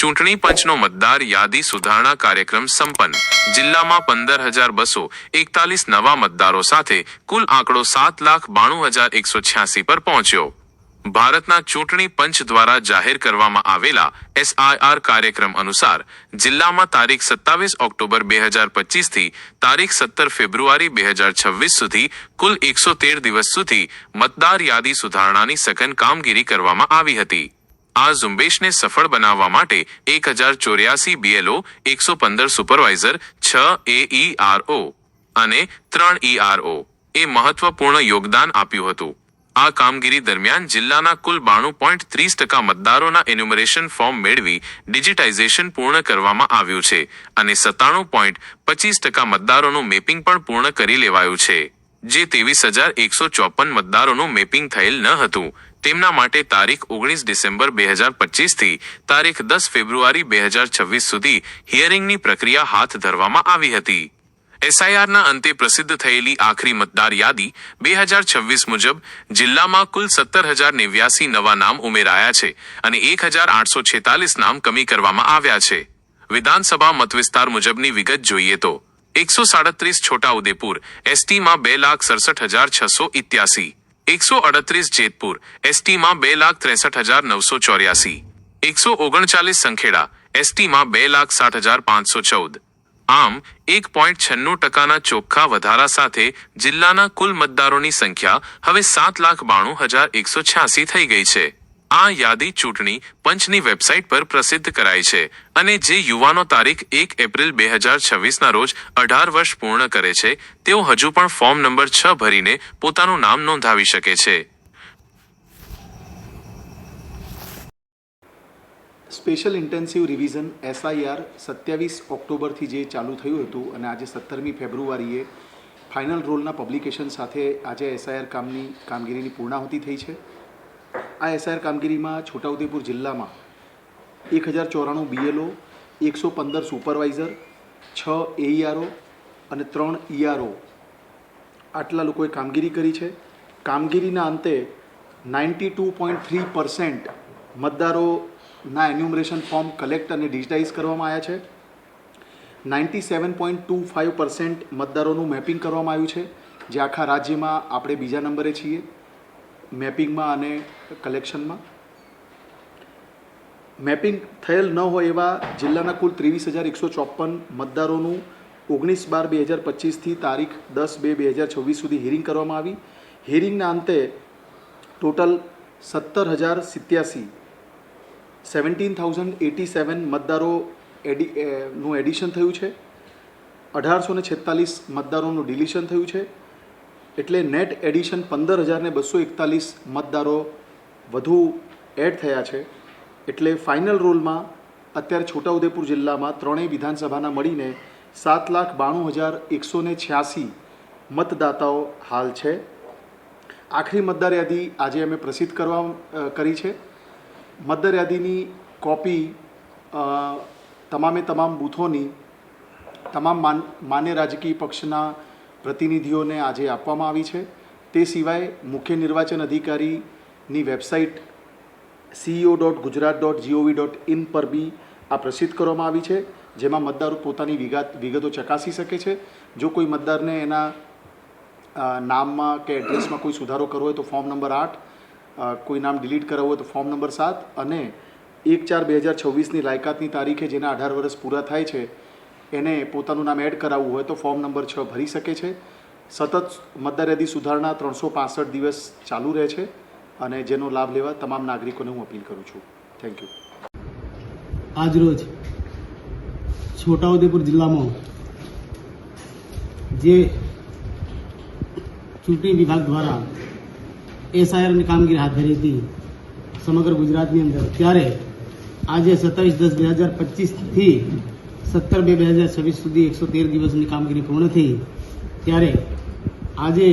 ચૂંટણી પંચનો મતદાર યાદી સુધારણા કાર્યક્રમ સંપન્ન. જિલ્લામાં 15,241 નવા મતદારો સાથે કુલ આંકડો 7,92,186 પર પહોંચ્યો. ભારતના ચૂંટણી પંચ દ્વારા જાહેર કરવામાં આવેલા SIR કાર્યક્રમ અનુસાર જિલ્લામાં તારીખ 27 ઓક્ટોબર 2025 થી તારીખ 17 ફેબ્રુઆરી 2026 સુધી કુલ 113 દિવસ સુધી મતદાર યાદી સુધારણાની સઘન કામગીરી કરવામાં આવી હતી. આ ઝુંબેશને સફળ બનાવવા માટે 1084 BLO, 115 સુપરવાઇઝર, 6 AERO અને 3 ERO એ મહત્વપૂર્ણ યોગદાન આપ્યું હતું. આ કામગીરી દરમિયાન જિલ્લાના કુલ 92.30% મતદારોના એન્યુમરેશન ફોર્મ મેળવી ડિજિટાઇઝેશન પૂર્ણ કરવામાં આવ્યું છે અને 97.25% મતદારોનું મેપિંગ પણ પૂર્ણ કરી લેવાયું છે. જે 23,154 મતદારોનું મેપિંગ થયેલ ન હતું તેમના માટે તારીખ 19 ડિસેમ્બર 2025 થી તારીખ 10 ફેબ્રુઆરી 2026 સુધી હિયરિંગની પ્રક્રિયા હાથ ધરવામાં આવી હતી. SIRના અંતે પ્રસિદ્ધ થયેલી આખરી મતદાર યાદી 2026 મુજબ જિલ્લામાં કુલ 17,089 નવા નામ ઉમેરાયા છે અને 1,846 નામ કમી કરવામાં આવ્યા છે. વિધાનસભા મતવિસ્તાર મુજબની વિગત જોઈએ તો 137 છોટાઉદેપુર STમાં 2,67,687, 138 જેતપુર STમાં 2,63,984, 139 સંખેડા STમાં 2,60,514. આમ 1.96%ના ચોખ્ખા વધારા સાથે જિલ્લાના કુલ મતદારોની સંખ્યા હવે 7,92,186 થઈ ગઈ છે. આ યાદી ચૂંટણી પંચની વેબસાઇટ પર પ્રસિદ્ધ કરાઈ છે અને જે યુવાનો તારીખ 1 એપ્રિલ 2026ના રોજ 18 વર્ષ પૂર્ણ કરે છે તેઓ હજુ પણ ફોર્મ નંબર 6 ભરીને પોતાનું નામ નોંધાવી શકે છે. સ્પેશિયલ ઇન્ટેન્સિવ રિવિઝન SIR 27 ઓક્ટોબરથી જે ચાલુ થયું હતું અને આજે 17મી ફેબ્રુઆરીએ ફાઇનલ રોલના પબ્લિકેશન સાથે આજે SIR કામગીરીની પૂર્ણાહુતિ થઈ છે. આ SIR કામગીરીમાં છોટાઉદેપુર જિલ્લામાં 1,094 BLO, 115 સુપરવાઇઝર, 6 AERO અને 3 ERO આટલા લોકોએ કામગીરી કરી છે. કામગીરીના અંતે 92.3% મતદારોના એન્યુમરેશન ફોર્મ કલેક્ટ અને ડિજિટાઇઝ કરવામાં આવ્યા છે. 97.25% મતદારોનું મેપિંગ કરવામાં આવ્યું છે, જે આખા રાજ્યમાં આપણે બીજા નંબરે છીએ મેપિંગમાં અને કલેક્શનમાં. મેપિંગ થયેલ ન હોય એવા જિલ્લાના કુલ 23,154 મતદારોનું 19/12/2025થી તારીખ 10/2/2026 સુધી હિયરિંગ કરવામાં આવી. હિયરિંગના અંતે ટોટલ 17,087 મતદારો નું એડિશન થયું છે. 1,846 મતદારોનું ડિલિશન થયું છે. એટલે નેટ એડિશન 15,241 મતદારો વધુ એડ થયા છે. એટલે ફાઇનલ રોલમાં અત્યારે છોટાઉદેપુર જિલ્લામાં ત્રણેય વિધાનસભાના મળીને 7,92,186 મતદાતાઓ હાલ છે. આખરી મતદાર યાદી આજે અમે પ્રસિદ્ધ કરી છે. મતદાર યાદીની કોપી તમામ બૂથોની તમામ માન્ય રાજકીય પક્ષના પ્રતિનિધિઓને આજે આપવામાં આવી છે. તે સિવાય મુખ્ય નિર્વાચન અધિકારીની વેબસાઇટ ceo.gujarat.gov.in પર બી આ પ્રસિદ્ધ કરવામાં આવી છે, જેમાં મતદારો પોતાની વિગતો ચકાસી શકે છે. જો કોઈ મતદારને એના નામમાં કે એડ્રેસમાં કોઈ સુધારો કરવો હોય તો ફોર્મ નંબર 8, કોઈ નામ ડિલીટ કરાવવું હોય તો ફોર્મ નંબર 7 અને 1/4/2026ની લાયકાતની તારીખે જેના 18 વર્ષ પૂરા થાય છે એને પોતાનું નામ એડ કરાવવું હોય તો ફોર્મ નંબર 6 ભરી શકે છે. સતત મતદાર યાદી સુધારણા 365 દિવસ ચાલુ રહે છે અને જેનો લાભ લેવા તમામ નાગરિકોને હું અપીલ કરું છું. Thank you. આજરોજ છોટાઉદેપુર જિલ્લામાં જે ચૂંટણી વિભાગ દ્વારા SIRની કામગીરી હાથ ધરી હતી સમગ્ર ગુજરાતની અંદર, ત્યારે આજે 27/10/2025થી 17/2/2026 સુધી 113 દિવસની કામગીરી પૂર્ણ થઈ. ત્યારે આજે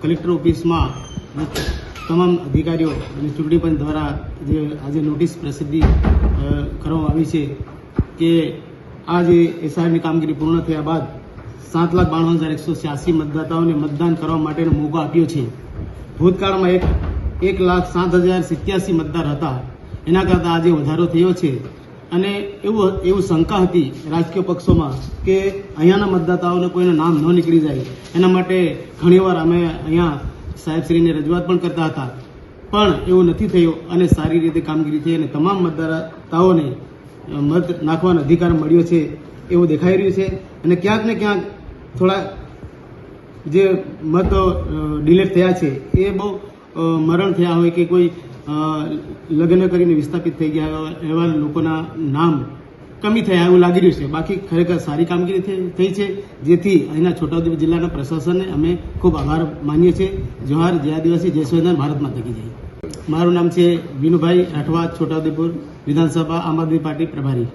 કલેક્ટર ઓફિસમાં તમામ અધિકારીઓ અને ચૂંટણી પંચ દ્વારા જે આજે નોટિસ પ્રસિદ્ધિ કરવામાં આવી છે કે આ જે SIRની કામગીરી પૂર્ણ થયા બાદ 7,92,186 મતદાતાઓને મતદાન કરવા માટેનો મોકો આપ્યો છે. ભૂતકાળમાં 1,07,087 મતદાર હતા, એના કરતાં આજે વધારો થયો છે. અને એવું શંકા હતી રાજકીય પક્ષોમાં કે અહીંયાના મતદાતાઓને કોઈના નામ ન નીકળી જાય, એના માટે ઘણીવાર અમે અહીંયા સાહેબશ્રીને રજૂઆત પણ કરતા હતા, પણ એવું નથી થયું અને સારી રીતે કામગીરી થઈ અને તમામ મતદાતાઓને મત નાખવાનો અધિકાર મળ્યો છે એવું દેખાઈ રહ્યું છે. અને ક્યાંક ને ક્યાંક થોડા જે મત ડિલેટ થયા છે એ બહુ મરણ થયા હોય કે કોઈ લગ્ન કરીને વિસ્થાપિત થઈ ગયા એવા લોકોના નામ કમી થયા એવું લાગી રહ્યું છે. બાકી ખરેખર સારી કામગીરી થઈ છે, જેથી અહીંના છોટાઉદેપુર જિલ્લાના પ્રશાસનને અમે ખૂબ આભાર માનીએ છીએ. જોહાર, જય આદિવાસી, જય સંવિધાન, ભારત માતા કી જય. મારું નામ છે વિનુભાઈ રાઠવા, છોટાઉદેપુર વિધાનસભા આમ આદમી પાર્ટી પ્રભારી.